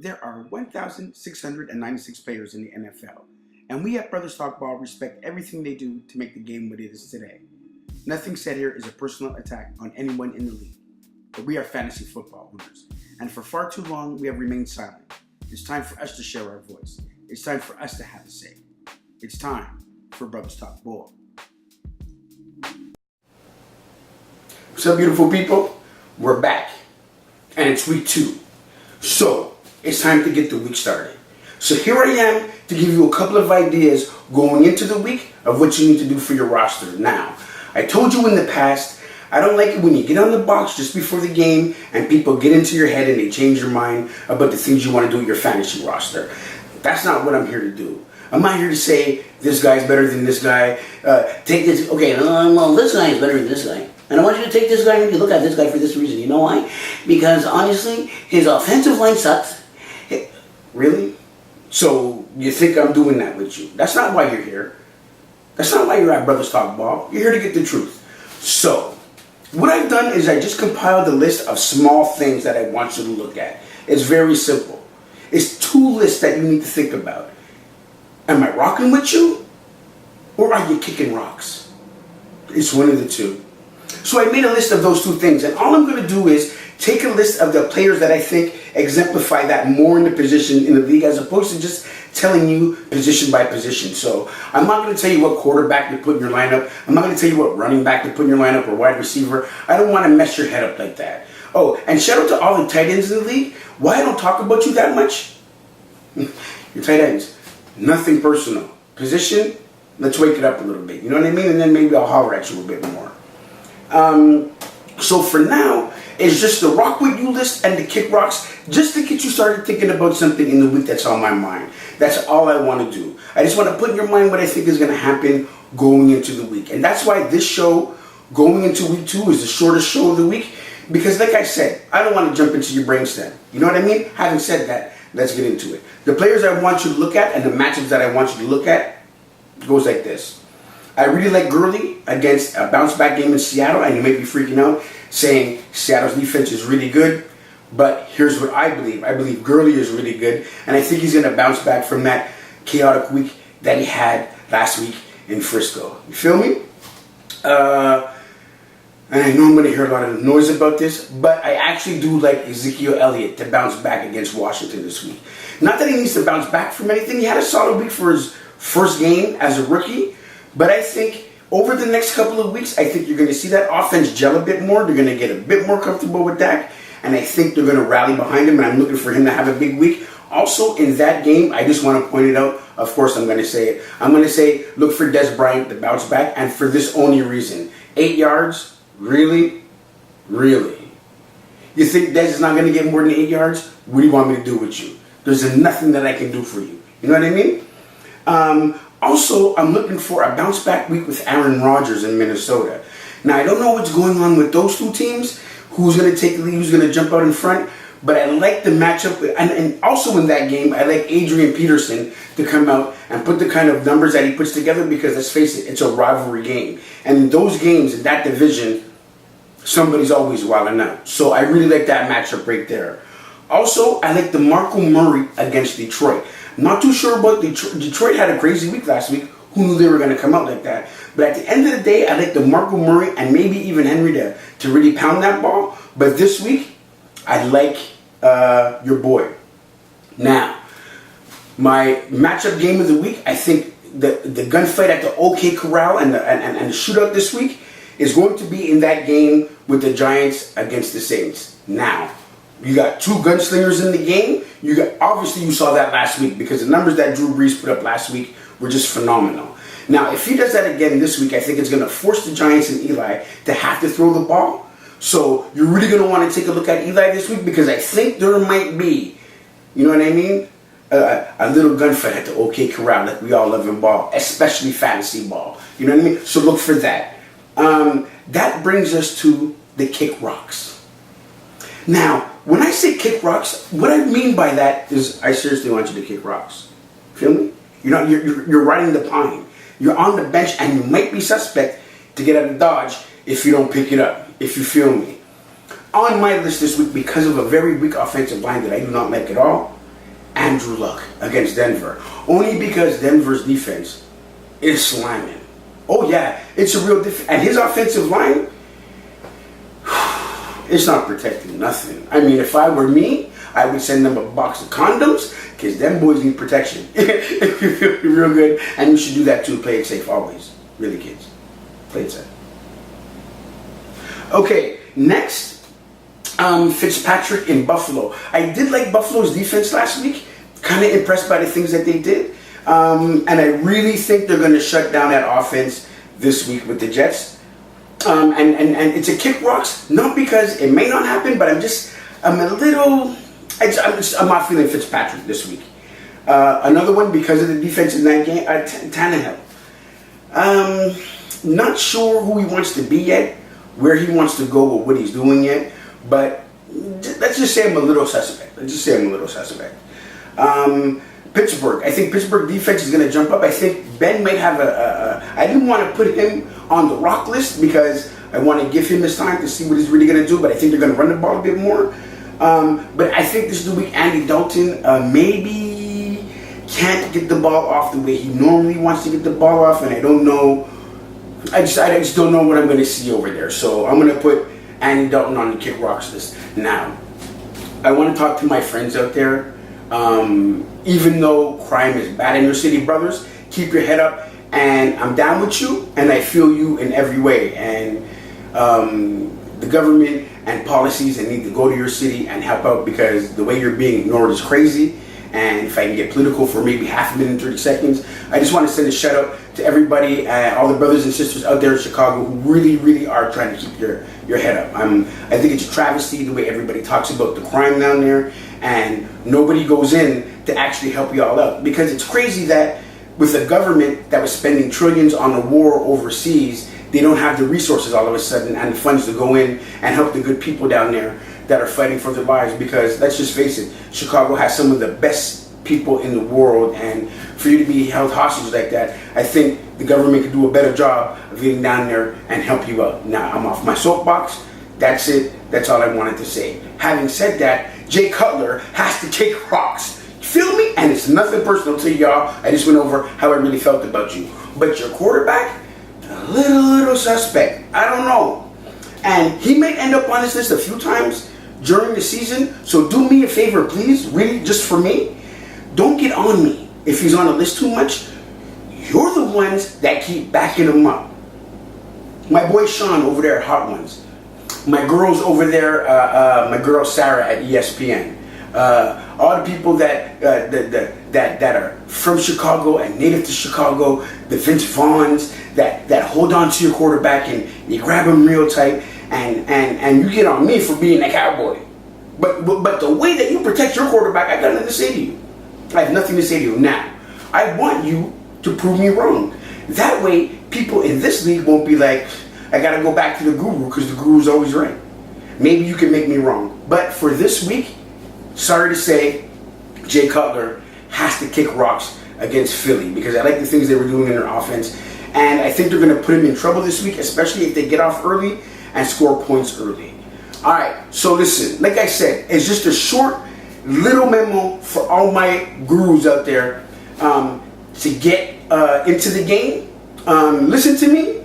There are 1,696 players in the NFL, and we at Brothers Talk Ball respect everything they do to make the game what it is today. Nothing said here is a personal attack on anyone in the league, but we are fantasy football owners, and for far too long we have remained silent. It's time for us to share our voice. It's time for us to have a say. It's time for Brothers Talk Ball. What's up, beautiful people? We're back, and it's week 2. So, it's time to get the week started. So here I am to give you a couple of ideas going into the week of what you need to do for your roster. Now, I told you in the past, I don't like it when you get on the box just before the game and people get into your head and they change your mind about the things you want to do with your fantasy roster. That's not what I'm here to do. I'm not here to say this guy's better than this guy. Take this, okay, well, this guy is better than this guy. And I want you to take this guy and you look at this guy for this reason. You know why? Because honestly, his offensive line sucks. Really? So you think I'm doing that with you? That's not why you're here. That's not why you're at Brothers Talk Ball. You're here to get the truth. So what I've done is I just compiled a list of small things that I want you to look at. It's very simple. It's 2 lists that you need to think about. Am I rocking with you? Or are you kicking rocks? It's one of the two. So I made a list of those 2 things, and all I'm going to do is take a list of the players that I think exemplify that more in the position in the league, as opposed to just telling you position by position. So I'm not going to tell you what quarterback to put in your lineup. I'm not going to tell you what running back to put in your lineup or wide receiver. I don't want to mess your head up like that. Oh, and shout out to all the tight ends in the league. Why I don't talk about you that much? Your tight ends. Nothing personal. Position, let's wake it up a little bit. You know what I mean? And then maybe I'll holler at you a bit more. So for now, it's just the rock with you list and the kick rocks, just to get you started thinking about something in the week that's on my mind. That's all I want to do. I just want to put in your mind what I think is going to happen going into the week. And that's why this show, going into week 2, is the shortest show of the week. Because like I said, I don't want to jump into your brainstem. You know what I mean? Having said that, let's get into it. The players I want you to look at and the matchups that I want you to look at goes like this. I really like Gurley against a bounce-back game in Seattle, and you may be freaking out saying Seattle's defense is really good, but here's what I believe. I believe Gurley is really good, and I think he's going to bounce back from that chaotic week that he had last week in Frisco. You feel me? And I know I'm going to hear a lot of noise about this, but I actually do like Ezekiel Elliott to bounce back against Washington this week. Not that he needs to bounce back from anything. He had a solid week for his first game as a rookie, but I think over the next couple of weeks, I think you're going to see that offense gel a bit more. They're going to get a bit more comfortable with Dak, and I think they're going to rally behind him, and I'm looking for him to have a big week. Also, in that game, I just want to point it out. Of course, I'm going to say it. I'm going to say, look for Dez Bryant to bounce back, and for this only reason. 8 yards? Really? Really? You think Dez is not going to get more than 8 yards? What do you want me to do with you? There's nothing that I can do for you. You know what I mean? Also, I'm looking for a bounce-back week with Aaron Rodgers in Minnesota. Now, I don't know what's going on with those 2 teams, who's going to take the lead, who's going to jump out in front, but I like the matchup. And also in that game, I like Adrian Peterson to come out and put the kind of numbers that he puts together, because let's face it, it's a rivalry game. And in those games, in that division, somebody's always wilding out. So I really like that matchup right there. Also, I like DeMarco Murray against Detroit. Not too sure about Detroit. Detroit had a crazy week last week. Who knew they were going to come out like that? But at the end of the day, I like DeMarco Murray and maybe even Henry to really pound that ball. But this week, I like your boy. Now, my matchup game of the week, I think the gunfight at the OK Corral and the shootout this week is going to be in that game with the Giants against the Saints. Now, you got 2 gunslingers in the game. Obviously you saw that last week, because the numbers that Drew Brees put up last week were just phenomenal. Now, if he does that again this week, I think it's going to force the Giants and Eli to have to throw the ball. So you're really going to want to take a look at Eli this week, because I think there might be, you know what I mean, a little gunfight at the OK Corral, like we all love in ball, especially fantasy ball. You know what I mean? So look for that. That brings us to the kick rocks. Now, when I say kick rocks, what I mean by that is I seriously want you to kick rocks. Feel me? You're riding the pine. You're on the bench, and you might be suspect to get out of Dodge if you don't pick it up. If you feel me. On my list this week, because of a very weak offensive line that I do not like at all, Andrew Luck against Denver. Only because Denver's defense is slamming. Oh yeah, it's a real and his offensive line, it's not protecting nothing. I mean, if I were me, I would send them a box of condoms, because them boys need protection. Real good. And you should do that too. Play it safe always. Really, kids. Play it safe. Okay, next, Fitzpatrick in Buffalo. I did like Buffalo's defense last week. Kind of impressed by the things that they did. And I really think they're going to shut down that offense this week with the Jets. And it's a kick rocks, not because it may not happen, but I'm not feeling Fitzpatrick this week. Another one, because of the defense in that game, Tannehill. Not sure who he wants to be yet, where he wants to go, or what he's doing yet, but let's just say I'm a little suspect. Pittsburgh. I think Pittsburgh defense is going to jump up. I think Ben might have I didn't want to put him on the rock list because I want to give him his time to see what he's really going to do, but I think they're going to run the ball a bit more. But I think this is the week Andy Dalton maybe can't get the ball off the way he normally wants to get the ball off, and I don't know. I just don't know what I'm going to see over there. So I'm going to put Andy Dalton on the kick rocks list. Now, I want to talk to my friends out there. Even though crime is bad in your city, brothers, keep your head up. And I'm down with you, and I feel you in every way. And the government and policies that need to go to your city and help out, because the way you're being ignored is crazy. And if I can get political for maybe half a minute, 30 seconds, I just want to send a shout out to everybody, all the brothers and sisters out there in Chicago who really, really are trying to keep your head up. I think it's a travesty the way everybody talks about the crime down there, and nobody goes in to actually help you all out. Because it's crazy that with a government that was spending trillions on a war overseas, they don't have the resources all of a sudden and the funds to go in and help the good people down there that are fighting for their lives. Because let's just face it, Chicago has some of the best people in the world, and for you to be held hostage like that, I think the government could do a better job of getting down there and help you out. Now, I'm off my soapbox. That's it. That's all I wanted to say. Having said that, Jay Cutler has to take rocks. Feel me? And it's nothing personal to y'all. I just went over how I really felt about you. But your quarterback, a little suspect. I don't know. And he may end up on this list a few times during the season. So do me a favor, please. Really, just for me. Don't get on me if he's on the list too much. You're the ones that keep backing him up. My boy Sean over there at Hot Ones. My girls over there, my girl Sarah at ESPN. All the people that are from Chicago and native to Chicago, the Vince Vaughns that hold on to your quarterback and you grab him real tight, and you get on me for being a cowboy. But the way that you protect your quarterback, I got nothing to say to you. I have nothing to say to you. Now, I want you to prove me wrong. That way, people in this league won't be like, I got to go back to the guru because the guru's always right. Maybe you can make me wrong. But for this week, sorry to say, Jay Cutler has to kick rocks against Philly because I like the things they were doing in their offense. And I think they're going to put him in trouble this week, especially if they get off early and score points early. All right, so listen, like I said, it's just a short little memo for all my gurus out there to get into the game. Listen to me.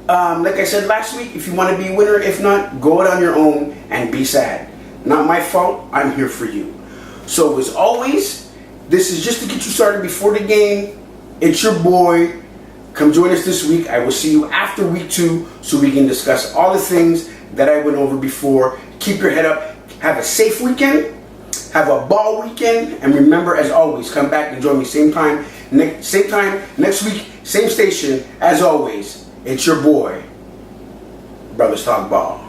Like I said last week, if you want to be a winner, if not, go out on your own and be sad. Not my fault. I'm here for you. So as always, this is just to get you started before the game. It's your boy. Come join us this week. I will see you after week 2 so we can discuss all the things that I went over before. Keep your head up. Have a safe weekend. Have a ball weekend. And remember, as always, come back and join me same time next week, same station. As always, it's your boy, Brothers Talk Ball.